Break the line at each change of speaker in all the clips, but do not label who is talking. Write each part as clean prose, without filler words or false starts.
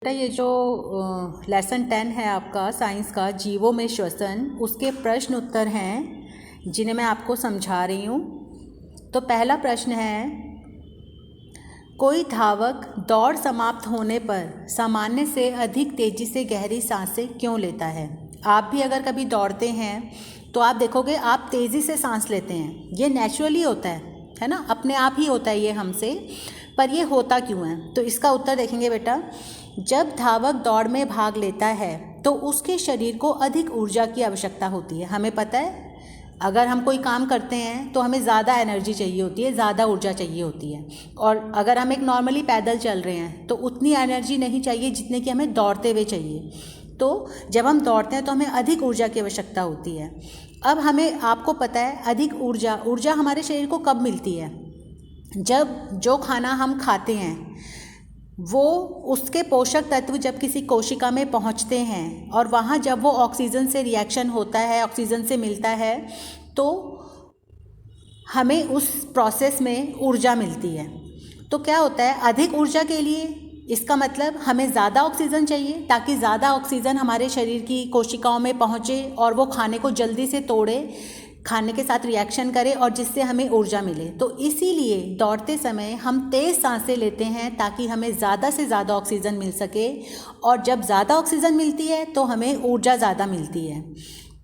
बेटा ये जो लेसन 10 है आपका साइंस का जीवों में श्वसन, उसके प्रश्न उत्तर हैं जिन्हें मैं आपको समझा रही हूँ। तो पहला प्रश्न है, कोई धावक दौड़ समाप्त होने पर सामान्य से अधिक तेज़ी से गहरी सांसें क्यों लेता है? आप भी अगर कभी दौड़ते हैं तो आप देखोगे आप तेज़ी से सांस लेते हैं, ये नेचुरली होता है ना, अपने आप ही होता है ये हमसे। पर ये होता क्यों है? तो इसका उत्तर देखेंगे बेटा। जब धावक दौड़ में भाग लेता है तो उसके शरीर को अधिक ऊर्जा की आवश्यकता होती है। हमें पता है अगर हम कोई काम करते हैं तो हमें ज़्यादा एनर्जी चाहिए होती है, ज़्यादा ऊर्जा चाहिए होती है। और अगर हम एक नॉर्मली पैदल चल रहे हैं तो उतनी एनर्जी नहीं चाहिए जितने कि हमें दौड़ते हुए चाहिए। तो जब हम दौड़ते हैं तो हमें अधिक ऊर्जा की आवश्यकता होती है। अब हमें आपको पता है अधिक ऊर्जा हमारे शरीर को कब मिलती है? जब जो खाना हम खाते हैं वो उसके पोषक तत्व जब किसी कोशिका में पहुंचते हैं और वहाँ जब वो ऑक्सीजन से रिएक्शन होता है, ऑक्सीजन से मिलता है, तो हमें उस प्रोसेस में ऊर्जा मिलती है। तो क्या होता है, अधिक ऊर्जा के लिए इसका मतलब हमें ज़्यादा ऑक्सीजन चाहिए ताकि ज़्यादा ऑक्सीजन हमारे शरीर की कोशिकाओं में पहुँचे और वो खाने को जल्दी से तोड़े, खाने के साथ रिएक्शन करे और जिससे हमें ऊर्जा मिले। तो इसीलिए दौड़ते समय हम तेज़ सांसें लेते हैं ताकि हमें ज़्यादा से ज़्यादा ऑक्सीजन मिल सके, और जब ज़्यादा ऑक्सीजन मिलती है तो हमें ऊर्जा ज़्यादा मिलती है।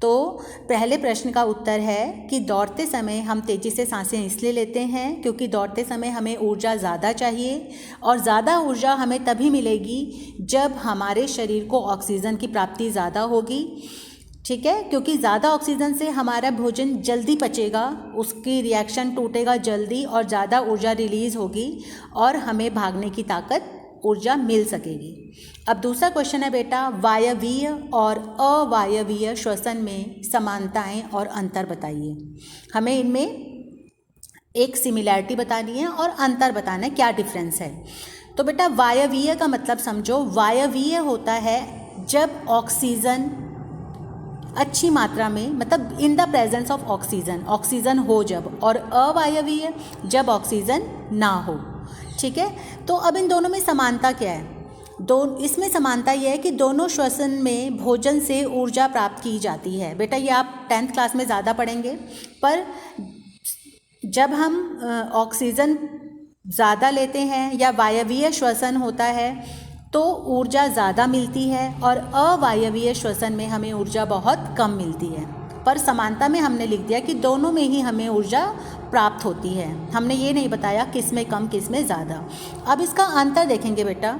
तो पहले प्रश्न का उत्तर है कि दौड़ते समय हम तेज़ी से सांसें इसलिए लेते हैं क्योंकि दौड़ते समय हमें ऊर्जा ज़्यादा चाहिए, और ज़्यादा ऊर्जा हमें तभी मिलेगी जब हमारे शरीर को ऑक्सीजन की प्राप्ति ज़्यादा होगी। ठीक है, क्योंकि ज़्यादा ऑक्सीजन से हमारा भोजन जल्दी पचेगा, उसकी रिएक्शन टूटेगा जल्दी और ज़्यादा ऊर्जा रिलीज़ होगी और हमें भागने की ताकत, ऊर्जा मिल सकेगी। अब दूसरा क्वेश्चन है बेटा, वायवीय और अवायवीय श्वसन में समानताएं और अंतर बताइए। हमें इनमें एक सिमिलैरिटी बतानी है और अंतर बताना है, क्या डिफरेंस है। तो बेटा वायवीय का मतलब समझो, वायवीय होता है जब ऑक्सीजन अच्छी मात्रा में, मतलब in the presence of oxygen हो जब, और अवायवीय जब ऑक्सीजन ना हो। ठीक है, तो अब इन दोनों में समानता क्या है? इसमें समानता यह है कि दोनों श्वसन में भोजन से ऊर्जा प्राप्त की जाती है। बेटा ये आप 10th क्लास में ज़्यादा पढ़ेंगे, पर जब हम ऑक्सीजन ज़्यादा लेते हैं या वायवीय श्वसन होता है तो ऊर्जा ज़्यादा मिलती है, और अवायवीय श्वसन में हमें ऊर्जा बहुत कम मिलती है। पर समानता में हमने लिख दिया कि दोनों में ही हमें ऊर्जा प्राप्त होती है, हमने ये नहीं बताया किस में कम किस में ज़्यादा। अब इसका अंतर देखेंगे बेटा।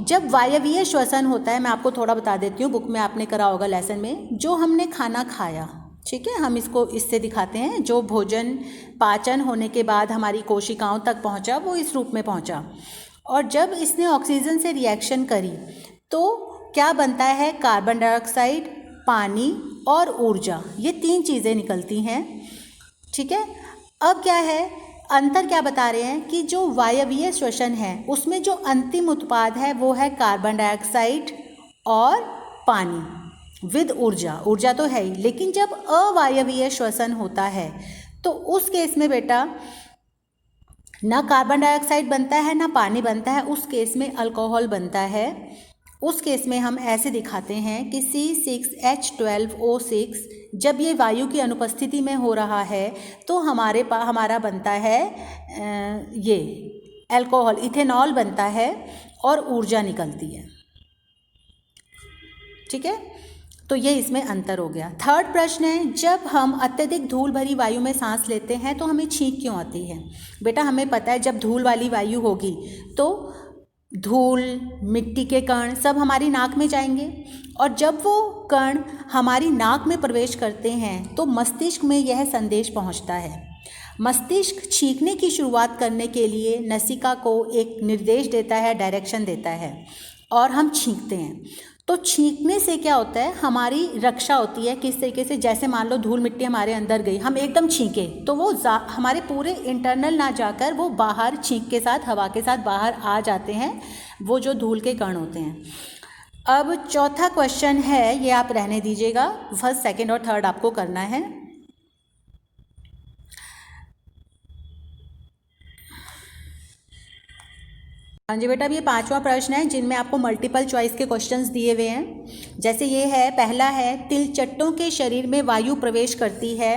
जब वायवीय श्वसन होता है, मैं आपको थोड़ा बता देती हूँ, बुक में आपने करा होगा लेसन में, जो हमने खाना खाया, ठीक है, हम इसको इससे दिखाते हैं, जो भोजन पाचन होने के बाद हमारी कोशिकाओं तक पहुँचा वो इस रूप में पहुँचा, और जब इसने ऑक्सीजन से रिएक्शन करी तो क्या बनता है? कार्बन डाइऑक्साइड, पानी और ऊर्जा, ये 3 चीज़ें निकलती हैं। ठीक है, अब क्या है अंतर, क्या बता रहे हैं कि जो वायवीय श्वसन है उसमें जो अंतिम उत्पाद है वो है कार्बन डाइऑक्साइड और पानी विद ऊर्जा तो है ही, लेकिन जब अवायवीय श्वसन होता है तो उस केस में बेटा ना कार्बन डाइऑक्साइड बनता है ना पानी बनता है, उस केस में अल्कोहल बनता है। उस केस में हम ऐसे दिखाते हैं कि C6H12O6 जब ये वायु की अनुपस्थिति में हो रहा है तो हमारा बनता है ये अल्कोहल, इथेनॉल बनता है और ऊर्जा निकलती है। ठीक है, तो ये इसमें अंतर हो गया। थर्ड प्रश्न है, जब हम अत्यधिक धूल भरी वायु में सांस लेते हैं तो हमें छींक क्यों आती है? बेटा हमें पता है जब धूल वाली वायु होगी तो धूल, मिट्टी के कण सब हमारी नाक में जाएंगे, और जब वो कण हमारी नाक में प्रवेश करते हैं तो मस्तिष्क में यह संदेश पहुंचता है। मस्तिष्क छींकने की शुरुआत करने के लिए नसिका को एक निर्देश देता है, डायरेक्शन देता है, और हम छींकते हैं। तो छींकने से क्या होता है, हमारी रक्षा होती है। किस तरीके से? जैसे मान लो धूल मिट्टी हमारे अंदर गई, हम एकदम छींके तो वो हमारे पूरे इंटरनल ना जाकर वो बाहर छींक के साथ, हवा के साथ बाहर आ जाते हैं, वो जो धूल के कण होते हैं। अब चौथा क्वेश्चन है, ये आप रहने दीजिएगा, फर्स्ट, सेकेंड और थर्ड आपको करना है। हाँ जी बेटा, अब ये 5वां प्रश्न है जिनमें आपको मल्टीपल चॉइस के क्वेश्चंस दिए हुए हैं। जैसे ये है, पहला है, तिलचट्टों के शरीर में वायु प्रवेश करती है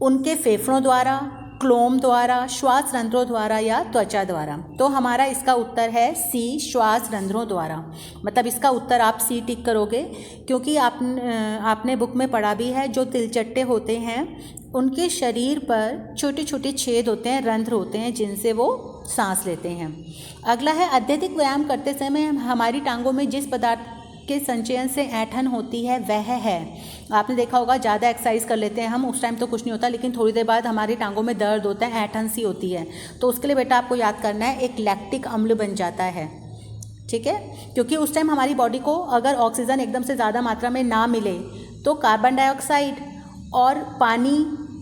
उनके फेफड़ों द्वारा, क्लोम द्वारा, श्वास रंध्रों द्वारा या त्वचा द्वारा। तो हमारा इसका उत्तर है सी, श्वास रंध्रों द्वारा। मतलब इसका उत्तर आप सी टिक करोगे, क्योंकि आपने बुक में पढ़ा भी है, जो तिलचट्टे होते हैं उनके शरीर पर छोटे छोटे छेद होते हैं, रंध्र होते हैं, जिनसे वो सांस लेते हैं। अगला है, अत्यधिक व्यायाम करते समय हमारी टांगों में जिस पदार्थ के संचयन से ऐंठन होती है वह है। आपने देखा होगा, ज़्यादा एक्सरसाइज कर लेते हैं हम, उस टाइम तो कुछ नहीं होता, लेकिन थोड़ी देर बाद हमारी टांगों में दर्द होता है, ऐंठन सी होती है। तो उसके लिए बेटा आपको याद करना है, एक लैक्टिक अम्ल बन जाता है, ठीक है। क्योंकि उस टाइम हमारी बॉडी को अगर ऑक्सीजन एकदम से ज़्यादा मात्रा में ना मिले तो कार्बन डाइऑक्साइड और पानी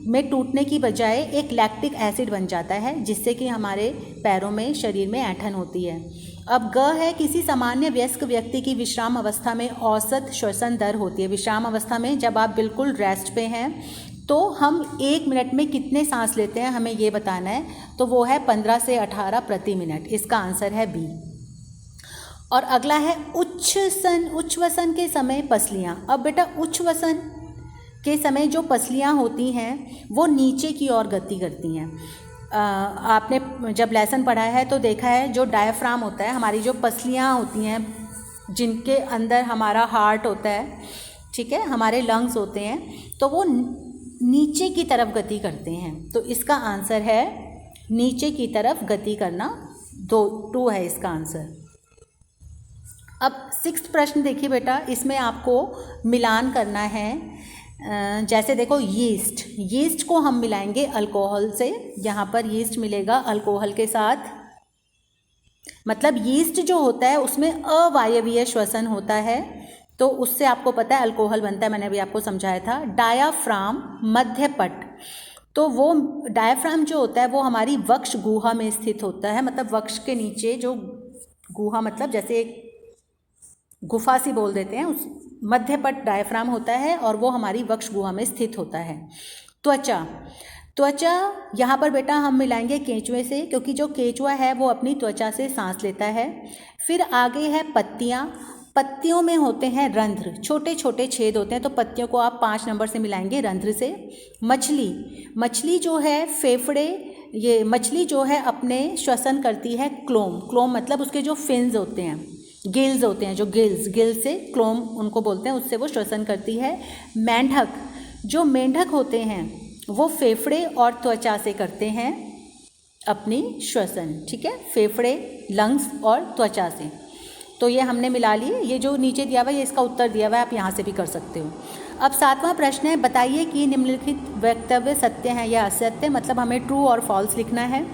में टूटने की बजाय एक लैक्टिक एसिड बन जाता है, जिससे कि हमारे पैरों में, शरीर में ऐंठन होती है। अब ग है, किसी सामान्य वयस्क व्यक्ति की विश्राम अवस्था में औसत श्वसन दर होती है। विश्राम अवस्था में जब आप बिल्कुल रेस्ट पे हैं तो हम 1 मिनट में कितने सांस लेते हैं, हमें ये बताना है। तो वो है 15 से 18 प्रति मिनट। इसका आंसर है बी। और अगला है, उच्छ्वसन के समय पसलियाँ। अब बेटा उच्छ्वसन के समय जो पसलियाँ होती हैं वो नीचे की ओर गति करती हैं। आपने जब लेसन पढ़ा है तो देखा है, जो डायफ्राम होता है, हमारी जो पसलियाँ होती हैं जिनके अंदर हमारा हार्ट होता है, ठीक है, हमारे लंग्स होते हैं, तो वो नीचे की तरफ गति करते हैं। तो इसका आंसर है नीचे की तरफ गति करना, 2 है इसका आंसर। अब 6th प्रश्न देखिए बेटा, इसमें आपको मिलान करना है। जैसे देखो, यीस्ट को हम मिलाएंगे अल्कोहल से। यहाँ पर यीस्ट मिलेगा अल्कोहल के साथ। मतलब यीस्ट जो होता है उसमें अवायवीय श्वसन होता है, तो उससे आपको पता है अल्कोहल बनता है, मैंने अभी आपको समझाया था। डायाफ्राम, मध्यपट, तो वो डायाफ्राम जो होता है वो हमारी वक्ष गुहा में स्थित होता है। मतलब वक्ष के नीचे जो गुहा, मतलब जैसे एक गुफा सी बोल देते हैं, उस मध्यपट डायफ्राम होता है और वो हमारी वक्ष गुहा में स्थित होता है। त्वचा यहाँ पर बेटा हम मिलाएंगे केंचुए से, क्योंकि जो केंचुआ है वो अपनी त्वचा से सांस लेता है। फिर आगे है पत्तियाँ। पत्तियों में होते हैं रंध्र, छोटे छोटे छेद होते हैं, तो पत्तियों को आप 5 नंबर से मिलाएंगे रंध्र से। मछली जो है फेफड़े, ये मछली जो है अपने श्वसन करती है क्लोम मतलब उसके जो फिन्स होते हैं, गिल्स होते हैं, जो गिल्स से क्लोम उनको बोलते हैं, उससे वो श्वसन करती है। मेंढक होते हैं वो फेफड़े और त्वचा से करते हैं अपनी श्वसन, ठीक है, फेफड़े, लंग्स और त्वचा से। तो ये हमने मिला लिए। ये जो नीचे दिया हुआ है ये इसका उत्तर दिया हुआ है, आप यहाँ से भी कर सकते हो। अब 7वां प्रश्न है, बताइए कि निम्नलिखित वक्तव्य सत्य है या असत्य। मतलब हमें ट्रू और फॉल्स लिखना है।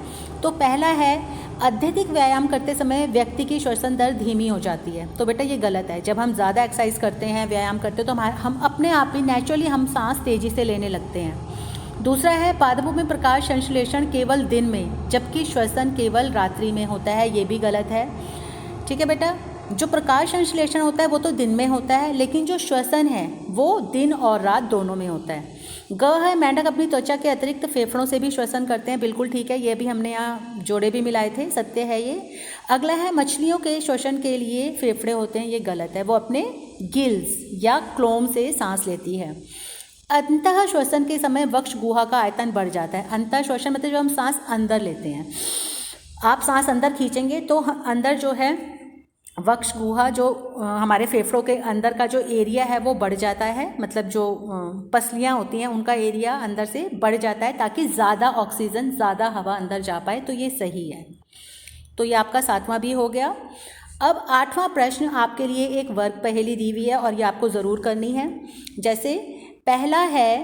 तो पहला है, अत्यधिक व्यायाम करते समय व्यक्ति की श्वसन दर धीमी हो जाती है। तो बेटा ये गलत है। जब हम ज़्यादा एक्सरसाइज करते हैं, व्यायाम करते हैं, तो हम अपने आप ही नेचुरली हम सांस तेज़ी से लेने लगते हैं। दूसरा है, पादपों में प्रकाश संश्लेषण केवल दिन में जबकि श्वसन केवल रात्रि में होता है। ये भी गलत है, ठीक है बेटा। जो प्रकाश संश्लेषण होता है वो तो दिन में होता है, लेकिन जो श्वसन है वो दिन और रात दोनों में होता है। ग है, मेंढक अपनी त्वचा के अतिरिक्त फेफड़ों से भी श्वसन करते हैं। बिल्कुल ठीक है, ये भी हमने यहाँ जोड़े भी मिलाए थे, सत्य है ये। अगला है, मछलियों के श्वसन के लिए फेफड़े होते हैं। ये गलत है, वो अपने गिल्स या क्लोम से सांस लेती है। अंतः श्वसन के समय वक्ष गुहा का आयतन बढ़ जाता है। अंतः श्वसन मतलब जब हम सांस अंदर लेते हैं, आप सांस अंदर खींचेंगे तो अंदर जो है वक्ष गुहा, जो हमारे फेफड़ों के अंदर का जो एरिया है वो बढ़ जाता है। मतलब जो पसलियाँ होती हैं उनका एरिया अंदर से बढ़ जाता है, ताकि ज़्यादा ऑक्सीजन, ज़्यादा हवा अंदर जा पाए। तो ये सही है। तो ये आपका 7वां भी हो गया। अब 8वां प्रश्न आपके लिए एक वर्ग पहेली दी हुई है और ये आपको ज़रूर करनी है। जैसे पहला है,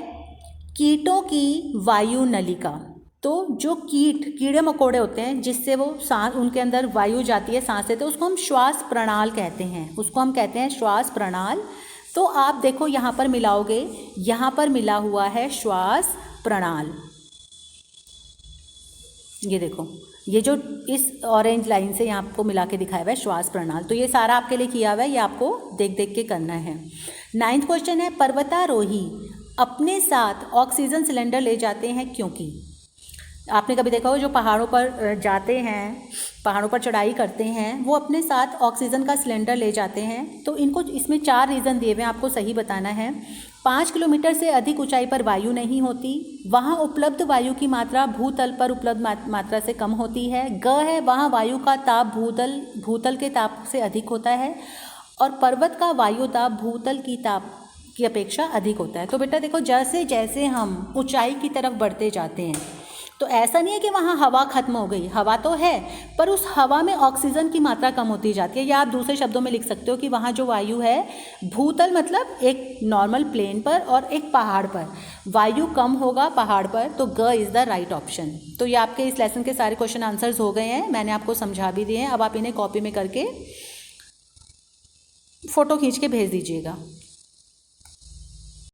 कीटों की वायु नलिका। तो जो कीड़े मकोड़े होते हैं जिससे वो सांस, उनके अंदर वायु जाती है, सांस लेते हैं, उसको हम श्वास प्रणाल कहते हैं। उसको हम कहते हैं श्वास प्रणाल। तो आप देखो यहाँ पर मिलाओगे, यहाँ पर मिला हुआ है श्वास प्रणाल। ये देखो, ये जो इस ऑरेंज लाइन से यहाँ आपको मिला के दिखाया हुआ है श्वास प्रणाल। तो ये सारा आपके लिए किया हुआ है, ये आपको देख देख के करना है। 9वां क्वेश्चन है, पर्वतारोही अपने साथ ऑक्सीजन सिलेंडर ले जाते हैं क्योंकि। आपने कभी देखा हो जो पहाड़ों पर जाते हैं, पहाड़ों पर चढ़ाई करते हैं, वो अपने साथ ऑक्सीजन का सिलेंडर ले जाते हैं। तो इनको इसमें 4 रीज़न दिए हुए हैं, आपको सही बताना है। 5 किलोमीटर से अधिक ऊंचाई पर वायु नहीं होती, वहाँ उपलब्ध वायु की मात्रा भूतल पर उपलब्ध मात्रा से कम होती है। ग है, वहाँ वायु का ताप भूतल के ताप से अधिक होता है, और पर्वत का वायु ताप भूतल की ताप की अपेक्षा अधिक होता है। तो बेटा देखो, जैसे जैसे हम ऊंचाई की तरफ बढ़ते जाते हैं, तो ऐसा नहीं है कि वहाँ हवा खत्म हो गई, हवा तो है, पर उस हवा में ऑक्सीजन की मात्रा कम होती जाती है। या आप दूसरे शब्दों में लिख सकते हो कि वहाँ जो वायु है, भूतल एक नॉर्मल प्लेन पर और एक पहाड़ पर वायु कम होगा पहाड़ पर, तो ग इज़ द राइट ऑप्शन। तो ये आपके इस लेसन के सारे क्वेश्चन आंसर्स हो गए हैं, मैंने आपको समझा भी दिए हैं। अब आप इन्हें कॉपी में करके फ़ोटो खींच के भेज दीजिएगा।